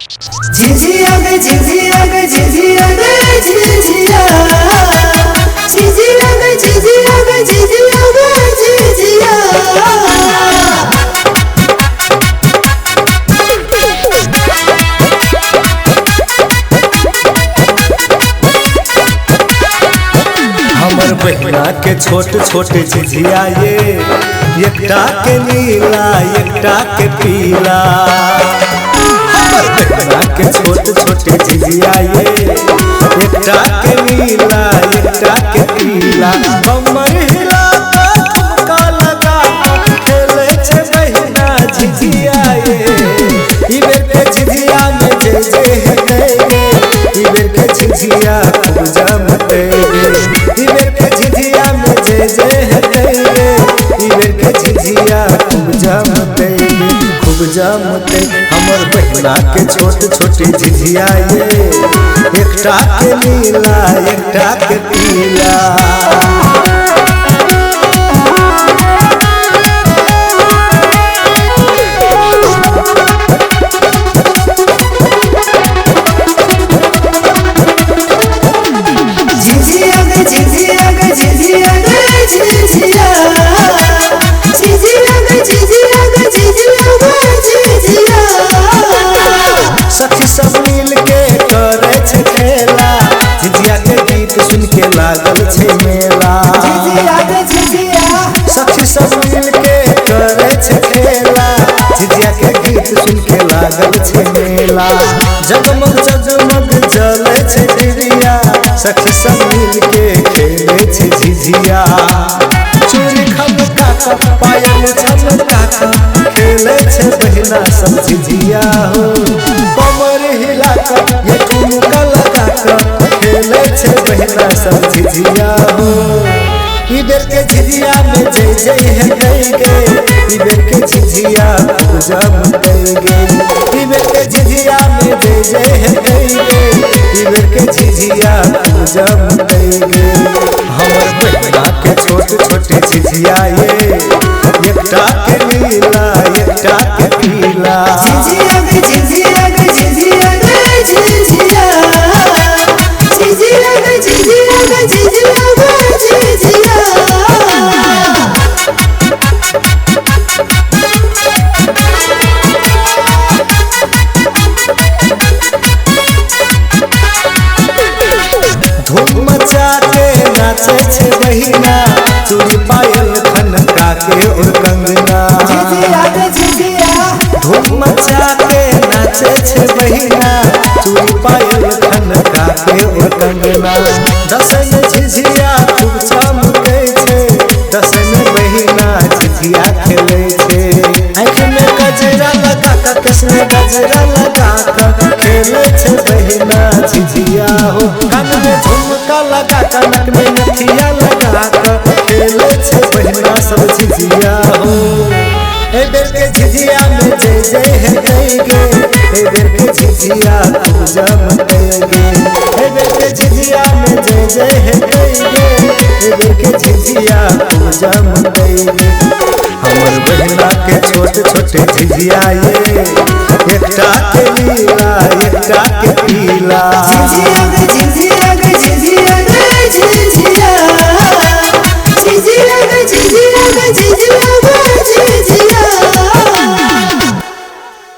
झिझिया गे झिझिया गे झिझिया गे झिझिया झिझिया गे झिझिया गे झिझिया गे झिझिया। हमर बहिना के छोट छोट झिझिया ये एकटा के नीला एकटा के पीला। हमर बहिना के छोट छोट झिझिया ये एकटा के नीला एकटा के पीला। हमर हिला का ठुमका लगा खेले छे बहिना झिझिया ये। ई बेर के झिझिया में जय जय है गे, ई बेर के झिझिया खूब जमते गे। ई बेर के झिझिया में जय जय है गे, ई बेर के झिझिया खूब जमते गे खूब जमते। हमर बहिना के छोट छोट झिझिया ये एकटा के नीला एकटा के पीला। झिझिया गे झिझिया गे झिझिया गे झिझिया झिझिया गे झिझिया गे झिझिया गे झिझिया। सखी सब मिल के करे छे खेला, झिझिया के गीत सुन के लागल छे मेला। झिझिया गे झिझिया सखी सब मिल के करे छे खेला, झिझिया के गीत सुन के लागल छे मेला। जगमग जगमग जले छे दिया, सखी सब मिल के खेले छे झिझिया। चूड़ी खमका का पायल चमका का खेले छे बहिना सब झिझिया हो। कमर हिला का ये ठुमका लगा का खेले छे बहिना सब झिझिया हो। ई बेर के झिझिया में जय जय है गे, ई बेर के झिझिया खूब जमते गे। ई बेर के झिझिया में जय जय है गे, ई बेर के झिझिया खूब जमते गे। हमर बहिना के छोट छोट झिझिया ये एकटा के नीला एकटा के पीला। झिझिया गे झिझिया गे झिझिया गे झिझिया झिझिया गे झिझिया गे झिझिया गे झिझिया। धूम मचा के नाचे छे बहिना, चूड़ी पायल खनका के और कंगना। झिझिया गे झिझिया धूम मचा के नाचे छे बहिना, चूड़ी पायल खनका के और कंगना। दस में झिझिया खूब चमके छे, दस में बहिना झिझिया खेले छे। आँख में गजरा लगा का केस में गजरा लगा का खेले छे बहिना झिझिया हो। कान में झुमका लगा का नक में नथिया लगा का खेले छे बहिना सब झिझिया हो। ए बेर के झिझिया में जय जय है गे, ए बेर के झिझिया खूब जमते गे। ए बेर के झिझिया में जय जय है गे, ए बेर के झिझिया खूब जमते गे। हमर बहिना के छोट छोट झिझिया ये एकटा